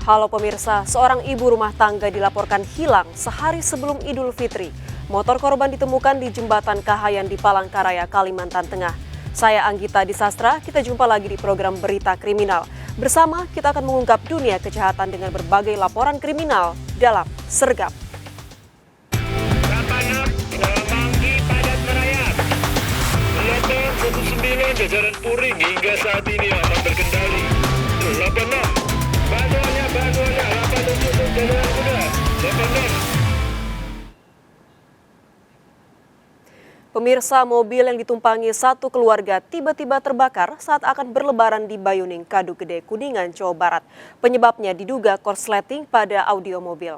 Halo pemirsa, seorang ibu rumah tangga dilaporkan hilang sehari sebelum Idul Fitri. Motor korban ditemukan di Jembatan Kahayan di Palangkaraya, Kalimantan Tengah. Saya Anggita Disastra, kita jumpa lagi di program Berita Kriminal. Bersama kita akan mengungkap dunia kejahatan dengan berbagai laporan kriminal dalam Sergap. Kilometer 19 jajaran Puring hingga saat ini aman berkendali. 86 bantuannya 87 jajaran kuda 86. Pemirsa, mobil yang ditumpangi satu keluarga tiba-tiba terbakar saat akan berlebaran di Bayuning, Kadu Gede, Kuningan, Jawa Barat. Penyebabnya diduga korsleting pada audio mobil.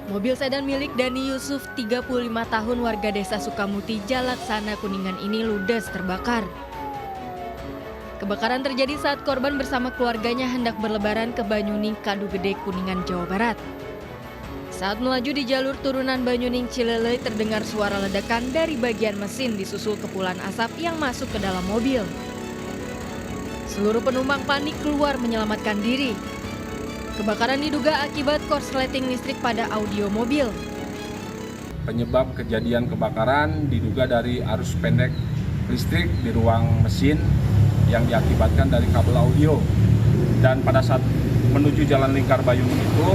Mobil sedan milik Dani Yusuf, 35 tahun, warga desa Sukamuti, Jalaksana, Kuningan ini ludes terbakar. Kebakaran terjadi saat korban bersama keluarganya hendak berlebaran ke Banyuning, Kadu Gede, Kuningan, Jawa Barat. Saat melaju di jalur turunan Banyuning Cilelei, terdengar suara ledakan dari bagian mesin disusul kepulan asap yang masuk ke dalam mobil. Seluruh penumpang panik keluar menyelamatkan diri. Kebakaran diduga akibat korsleting listrik pada audio mobil. Penyebab kejadian kebakaran diduga dari arus pendek listrik di ruang mesin yang diakibatkan dari kabel audio. Dan pada saat menuju Jalan Lingkar Bayuning itu,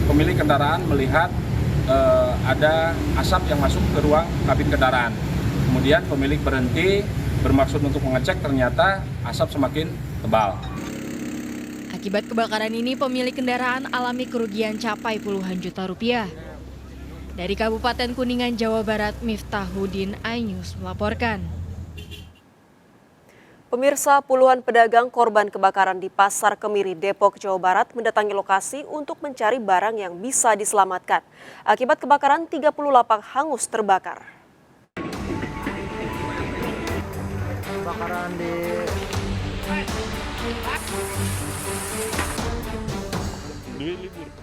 pemilik kendaraan melihat ada asap yang masuk ke ruang kabin kendaraan. Kemudian pemilik berhenti bermaksud untuk mengecek, ternyata asap semakin tebal. Akibat kebakaran ini, pemilik kendaraan alami kerugian capai puluhan juta rupiah. Dari Kabupaten Kuningan, Jawa Barat, Miftahuddin, iNews melaporkan. Pemirsa, puluhan pedagang korban kebakaran di Pasar Kemiri, Depok, Jawa Barat mendatangi lokasi untuk mencari barang yang bisa diselamatkan. Akibat kebakaran, 30 lapak hangus terbakar. Kebakaran di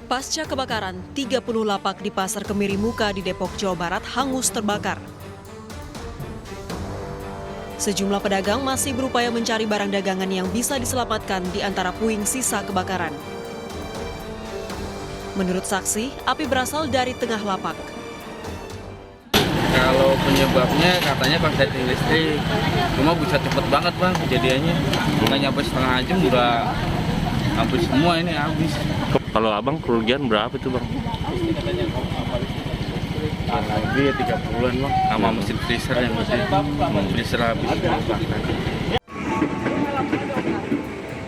Pasca kebakaran, 30 lapak di Pasar Kemiri Muka di Depok, Jawa Barat hangus terbakar. Sejumlah pedagang masih berupaya mencari barang dagangan yang bisa diselamatkan di antara puing sisa kebakaran. Menurut saksi, api berasal dari tengah lapak. Kalau penyebabnya katanya korsleting listrik, cuma bisa cepet banget bang kejadiannya, nggak nyampe setengah jam udah habis semua ini habis. Kalau abang kerugian berapa itu bang? Lebih ya 30-an bang, sama mesin freezer yang freezer habis terbakar.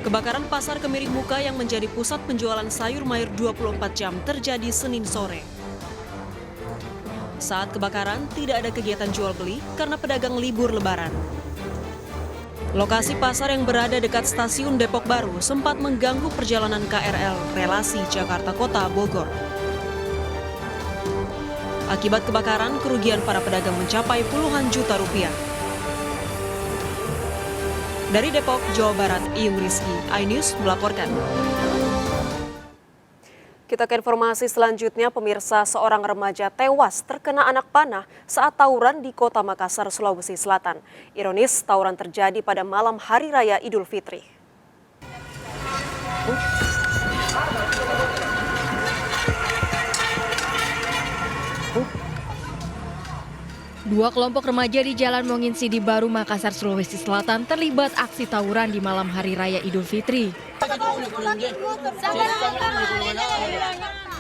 Kebakaran Pasar Kemiri Muka yang menjadi pusat penjualan sayur mayur 24 jam terjadi Senin sore. Saat kebakaran, tidak ada kegiatan jual beli karena pedagang libur lebaran. Lokasi pasar yang berada dekat stasiun Depok Baru sempat mengganggu perjalanan KRL relasi Jakarta Kota Bogor. Akibat kebakaran, kerugian para pedagang mencapai puluhan juta rupiah. Dari Depok, Jawa Barat, Iyung Rizky, iNews melaporkan. Kita ke informasi selanjutnya, pemirsa, seorang remaja tewas terkena anak panah saat tawuran di Kota Makassar, Sulawesi Selatan. Ironis, tawuran terjadi pada malam Hari Raya Idul Fitri. Dua kelompok remaja di Jalan Mongin Sidi Baru, Makassar, Sulawesi Selatan terlibat aksi tawuran di malam Hari Raya Idul Fitri.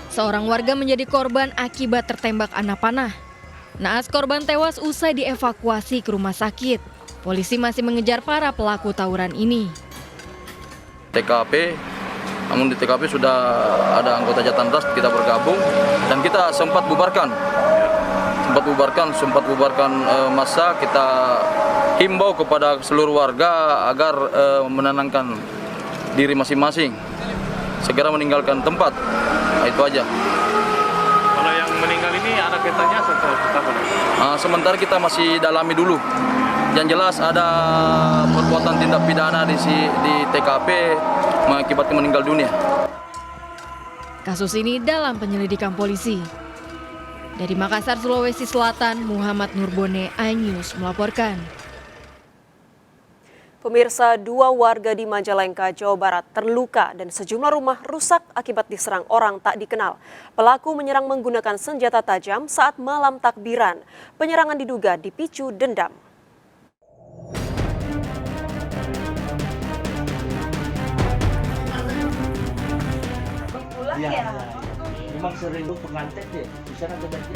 Seorang warga menjadi korban akibat tertembak anak panah. Naas korban tewas usai dievakuasi ke rumah sakit. Polisi masih mengejar para pelaku tawuran ini. TKP, namun di TKP sudah ada anggota Jatan Ras, kita bergabung dan kita sempat bubarkan massa. Kita himbau kepada seluruh warga agar menenangkan diri masing-masing, segera meninggalkan tempat. Nah, itu aja. Kalau yang meninggal ini anak kitanya atau apa? Sementara kita masih dalami dulu. Yang jelas ada perbuatan tindak pidana di TKP mengakibatkan meninggal dunia. Kasus ini dalam penyelidikan polisi. Dari Makassar, Sulawesi Selatan, Muhammad Nurbone, iNews melaporkan. Pemirsa, 2 warga di Majalengka, Jawa Barat terluka dan sejumlah rumah rusak akibat diserang orang tak dikenal. Pelaku menyerang menggunakan senjata tajam saat malam takbiran. Penyerangan diduga dipicu dendam.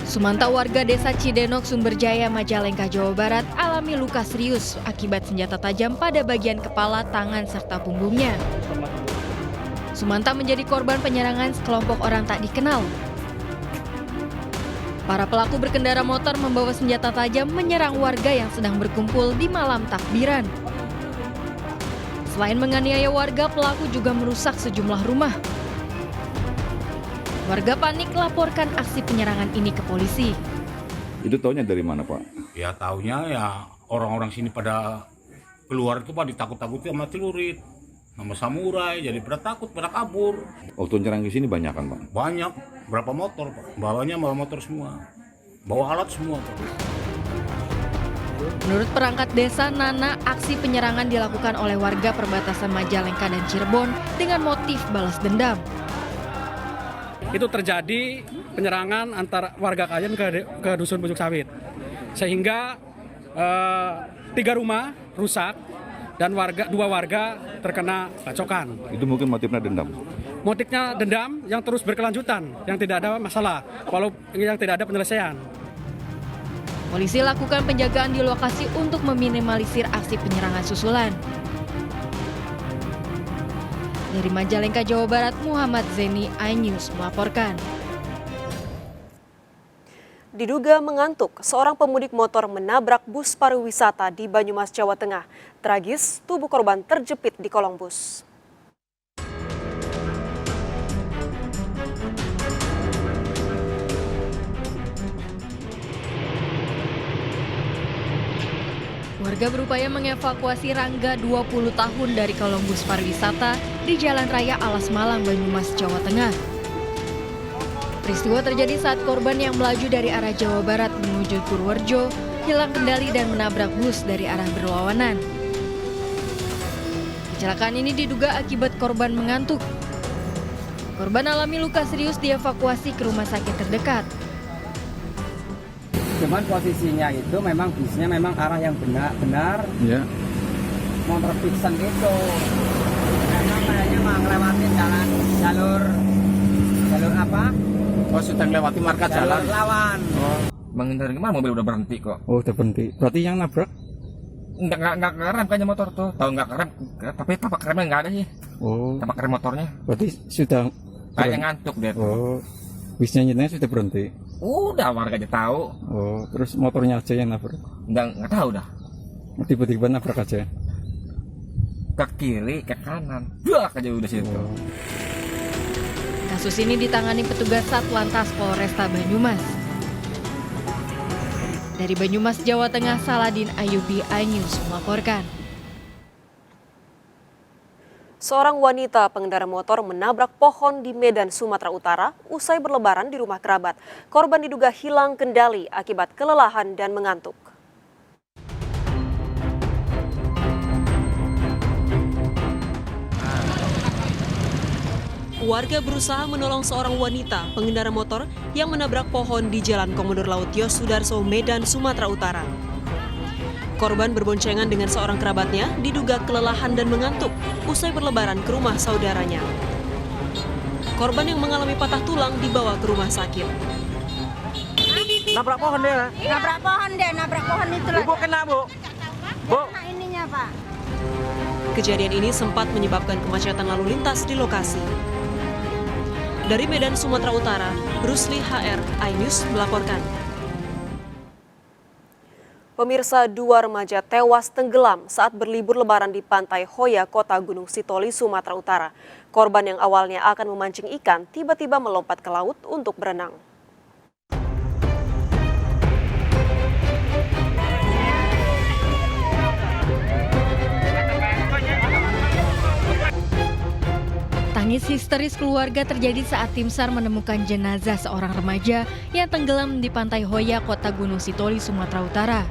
Sumanta, warga desa Cidenok, Sumberjaya, Majalengka, Jawa Barat alami luka serius akibat senjata tajam pada bagian kepala, tangan, serta punggungnya. Sumanta menjadi korban penyerangan sekelompok orang tak dikenal. Para pelaku berkendara motor membawa senjata tajam menyerang warga yang sedang berkumpul di malam takbiran. Selain menganiaya warga, pelaku juga merusak sejumlah rumah. Warga panik laporkan aksi penyerangan ini ke polisi. Itu taunya dari mana, Pak? Ya taunya ya orang-orang sini pada keluar itu Pak ditakut-takuti sama celurit, sama samurai, jadi pada takut, pada kabur. Waktu nyerang ke sini banyak kan, Pak? Banyak, berapa motor Pak? Bawanya bawa motor semua, bawa alat semua Pak. Menurut perangkat desa Nana, aksi penyerangan dilakukan oleh warga perbatasan Majalengka dan Cirebon dengan motif balas dendam. Itu terjadi penyerangan antara warga Kajen ke dusun Pucuk Sawit, sehingga 3 rumah rusak dan 2 warga terkena bacokan. Itu mungkin motifnya dendam. Motifnya dendam yang terus berkelanjutan, yang tidak ada masalah, walau yang tidak ada penyelesaian. Polisi lakukan penjagaan di lokasi untuk meminimalisir aksi penyerangan susulan. Dari Majalengka, Jawa Barat, Muhammad Zeni, iNews melaporkan. Diduga mengantuk, seorang pemudik motor menabrak bus pariwisata di Banyumas, Jawa Tengah. Tragis, tubuh korban terjepit di kolong bus. Warga berupaya mengevakuasi Rangga 20 tahun dari kolong bus pariwisata di Jalan Raya Alas Malang, Banyumas, Jawa Tengah. Peristiwa terjadi saat korban yang melaju dari arah Jawa Barat menuju Purworejo hilang kendali dan menabrak bus dari arah berlawanan. Kecelakaan ini diduga akibat korban mengantuk. Korban alami luka serius dievakuasi ke rumah sakit terdekat. Cuman posisinya itu memang bisnya memang arah yang benar Ya. motor piksan gitu. Memang kayaknya mau ngelewatin jalur apa? Oh, sudah melewati marka Jalur jalan. lawan. Menghindari kemana, mobil udah berhenti kok. Oh, udah berhenti. Berarti yang nabrak? Nggak ngerem kayaknya motor tuh. Tahu nggak ngerem, tapi tapak remnya nggak ada sih. Oh. Tapak rem motornya. Berarti sudah Kayak ngantuk dia tuh. Oh. Bisnya nyetanya sudah berhenti. Udah warga aja tahu. Oh, terus motornya aja yang nabrak. Nggak tahu dah. Tiba-tiba nabrak aja. Ke kiri, ke kanan. Duh, aja udah situ. Oh. Kasus ini ditangani petugas Satlantas Polresta Banyumas. Dari Banyumas, Jawa Tengah, Saladin Ayubi, iNews melaporkan. Seorang wanita pengendara motor menabrak pohon di Medan, Sumatera Utara usai berlebaran di rumah kerabat. Korban diduga hilang kendali akibat kelelahan dan mengantuk. Warga berusaha menolong seorang wanita pengendara motor yang menabrak pohon di Jalan Komodor Laut Yos Sudarso, Medan, Sumatera Utara. Korban berboncengan dengan seorang kerabatnya diduga kelelahan dan mengantuk usai berlebaran ke rumah saudaranya. Korban yang mengalami patah tulang dibawa ke rumah sakit. Nabrak pohon dia. Nabrak pohon itu lah. Ibu kena, Bu. Bu. Kena ininya, Pak. Kejadian ini sempat menyebabkan kemacetan lalu lintas di lokasi. Dari Medan, Sumatera Utara, Rusli HR, iNews melaporkan. Pemirsa, 2 remaja tewas tenggelam saat berlibur lebaran di Pantai Hoya, Kota Gunung Sitoli, Sumatera Utara. Korban yang awalnya akan memancing ikan tiba-tiba melompat ke laut untuk berenang. Tangis histeris keluarga terjadi saat tim SAR menemukan jenazah seorang remaja yang tenggelam di Pantai Hoya, Kota Gunung Sitoli, Sumatera Utara.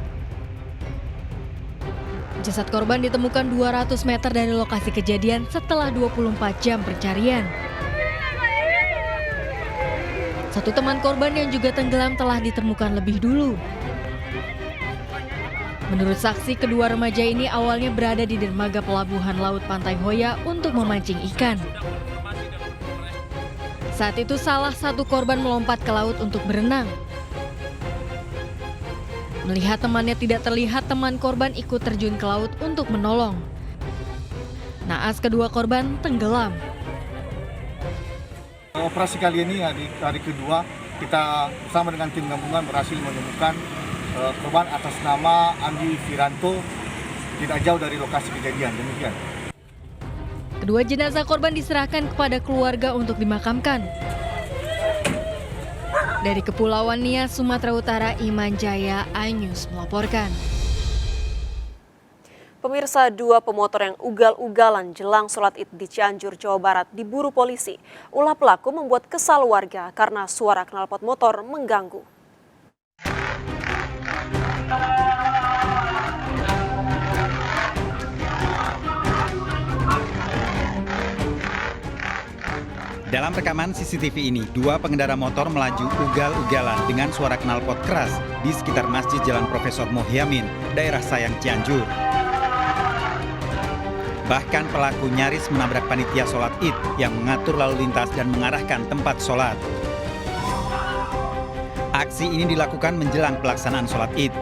Jasad korban ditemukan 200 meter dari lokasi kejadian setelah 24 jam pencarian. Satu teman korban yang juga tenggelam telah ditemukan lebih dulu. Menurut saksi, kedua remaja ini awalnya berada di dermaga pelabuhan laut Pantai Hoya untuk memancing ikan. Saat itu salah satu korban melompat ke laut untuk berenang. Melihat temannya tidak terlihat, teman korban ikut terjun ke laut untuk menolong. Naas kedua korban tenggelam. Operasi kali ini hari kedua kita bersama dengan tim gabungan berhasil menemukan korban atas nama Andi Firanto tidak jauh dari lokasi kejadian. Demikian. Kedua jenazah korban diserahkan kepada keluarga untuk dimakamkan. Dari Kepulauan Nias, Sumatera Utara, Iman Jaya, iNews melaporkan. Pemirsa, dua pemotor yang ugal-ugalan jelang sholat Id di Cianjur, Jawa Barat diburu polisi. Ulah pelaku membuat kesal warga karena suara knalpot motor mengganggu. Dalam rekaman CCTV ini, dua pengendara motor melaju ugal-ugalan dengan suara knalpot keras di sekitar Masjid Jalan Profesor Mohyamin, daerah Sayang, Cianjur. Bahkan pelaku nyaris menabrak panitia sholat Id yang mengatur lalu lintas dan mengarahkan tempat sholat. Aksi ini dilakukan menjelang pelaksanaan sholat Id.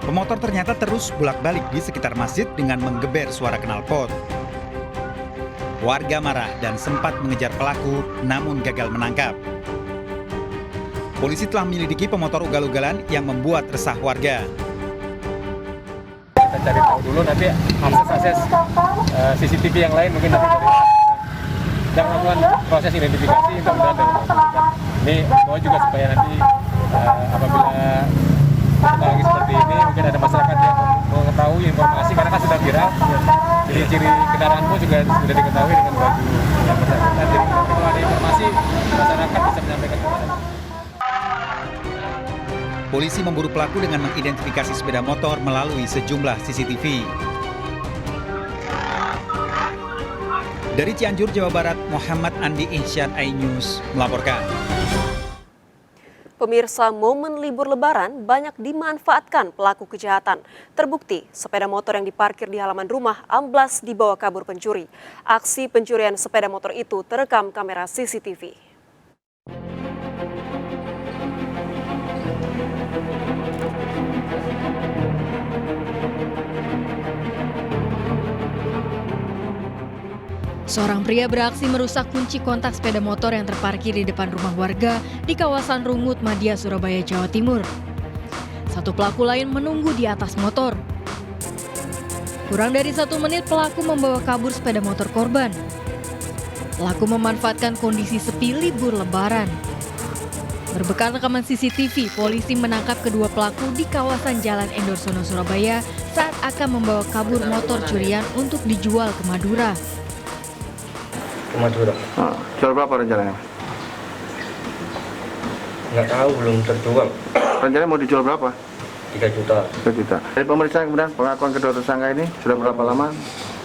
Pemotor ternyata terus bolak-balik di sekitar masjid dengan menggeber suara knalpot. Warga marah dan sempat mengejar pelaku, namun gagal menangkap. Polisi telah menyelidiki pemotor ugal-ugalan yang membuat resah warga. Kita cari tahu dulu, nanti akses CCTV yang lain mungkin nanti dan melakukan proses identifikasi mudah-mudahan ini bahwa juga supaya nanti apabila lagi seperti ini mungkin ada masyarakat yang mengetahui informasi karena kan sudah viral. Jadi ciri kendaraan pun juga sudah diketahui dengan baju yang bersangkutan. Jadi kalau ada informasi masyarakat bisa menyampaikan ke masyarakat. Polisi memburu pelaku dengan mengidentifikasi sepeda motor melalui sejumlah CCTV. Dari Cianjur, Jawa Barat, Muhammad Andi Ihsan, iNews melaporkan. Pemirsa, momen libur Lebaran banyak dimanfaatkan pelaku kejahatan. Terbukti, sepeda motor yang diparkir di halaman rumah amblas dibawa kabur pencuri. Aksi pencurian sepeda motor itu terekam kamera CCTV. Seorang pria beraksi merusak kunci kontak sepeda motor yang terparkir di depan rumah warga di kawasan Rungut, Madia, Surabaya, Jawa Timur. Satu pelaku lain menunggu di atas motor. Kurang dari 1 menit pelaku membawa kabur sepeda motor korban. Pelaku memanfaatkan kondisi sepi libur Lebaran. Berbekal rekaman CCTV, polisi menangkap kedua pelaku di kawasan Jalan Endorsono, Surabaya saat akan membawa kabur motor curian untuk dijual ke Madura. Madura. Jual berapa rencananya? Nggak tahu, belum terjual. Rencananya mau dijual berapa? 3 juta. 3 juta. Dari pemeriksaan kemudian pengakuan kedua tersangka ini sudah berapa lama?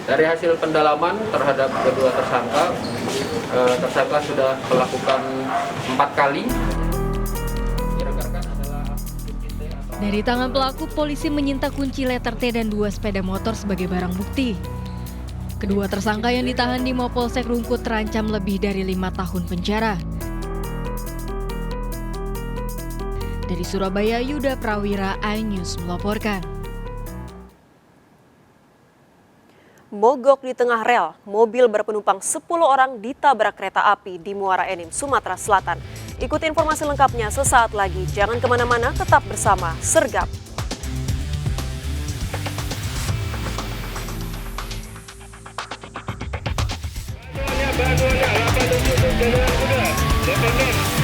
Dari hasil pendalaman terhadap kedua tersangka, tersangka sudah melakukan 4 kali. Dari tangan pelaku, polisi menyita kunci letter T dan 2 sepeda motor sebagai barang bukti. Kedua tersangka yang ditahan di Mapolsek Rungkut terancam lebih dari 5 tahun penjara. Dari Surabaya, Yuda Prawira, iNews melaporkan. Mogok di tengah rel, mobil berpenumpang 10 orang ditabrak kereta api di Muara Enim, Sumatera Selatan. Ikuti informasi lengkapnya sesaat lagi. Jangan kemana-mana, tetap bersama Sergap. Bantuannya 8 jalan kuda, 8